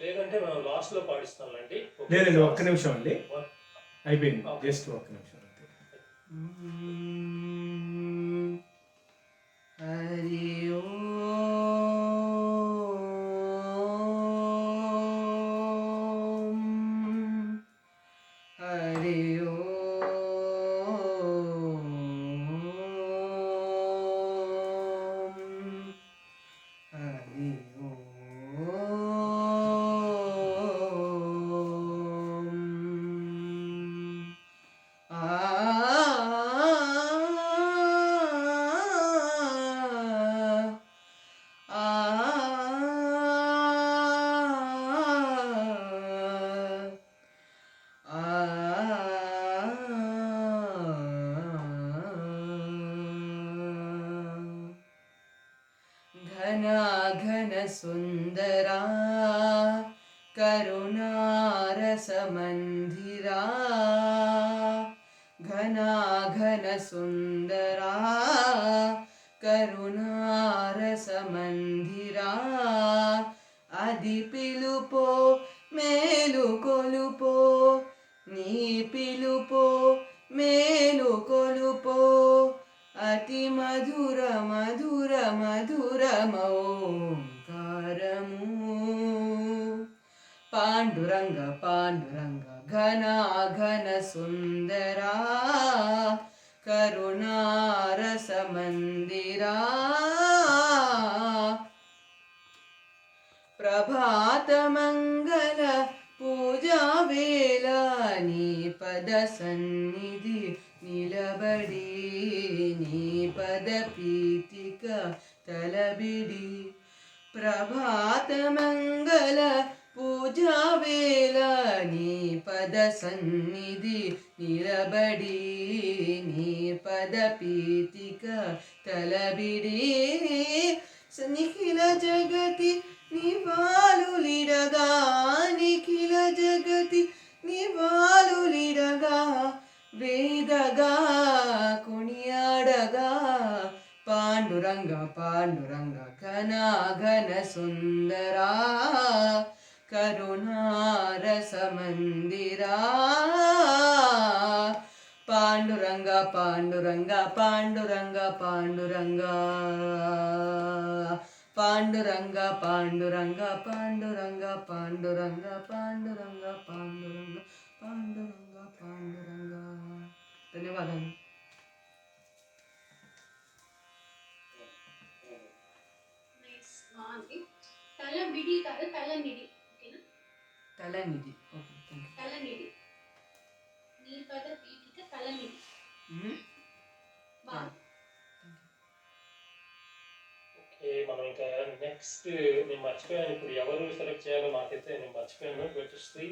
లేదంటే మనం లాస్ట్లో పాడిస్తాంలేండి. లేదండి, ఒక్క నిమిషం అండి, అయిపోయింది, జస్ట్ ఒక్క నిమిషం అంతే. హరి ఓం హరి ఓం హరి घन सुंदरा करुणारसमन्दिरा घन सुंदरा करुणारसमन्दिरा अदि पिलुपो मेलु कोलुपो नी पिलुपो मेलु कोलुपो अति मधुर मधुर मधुरमोंकारमु पांडुरंग पांडुरंग घन सुंदरा करुणारसमन्दिरा प्रभात मंगल पूजा वेला नी पद सन्निधि निलबडी नी पद पीतिक तलबिडी प्रभात मंगल पूजा वेला नी पद सन्निधि निलबडी नी पद पीतिक तलबिडी निखिल जगति निवालुलिडगा निखिल जगति निवालुलिडगा वेदगा कुणियाडगा पांडुरंग पांडुरंग घन सुंदरा करुणारसमन्दिरा पांडुरंग पांडुरंग पांडुरंग पांडुरंग पांडुरंग पांडुरंग पांडुरंग पांडुरंग पांडुरंग पांडुरंग पांडुरंग पांडुरंग ధన్యవాదాలు. తలబిడి కాదు తలనిడి, ఓకేనా? తలనిడి, ఓకే, థాంక్యూ. తలనిడి నీ పద పీఠిక తలనిడి. ఓకే, మనం ఇంకా నెక్స్ట్ నేను మర్చిపోయాను ఇప్పుడు ఎవరు సెలెక్ట్ చేయాలో నాకైతే నేను మర్చిపోయాను. శ్రీ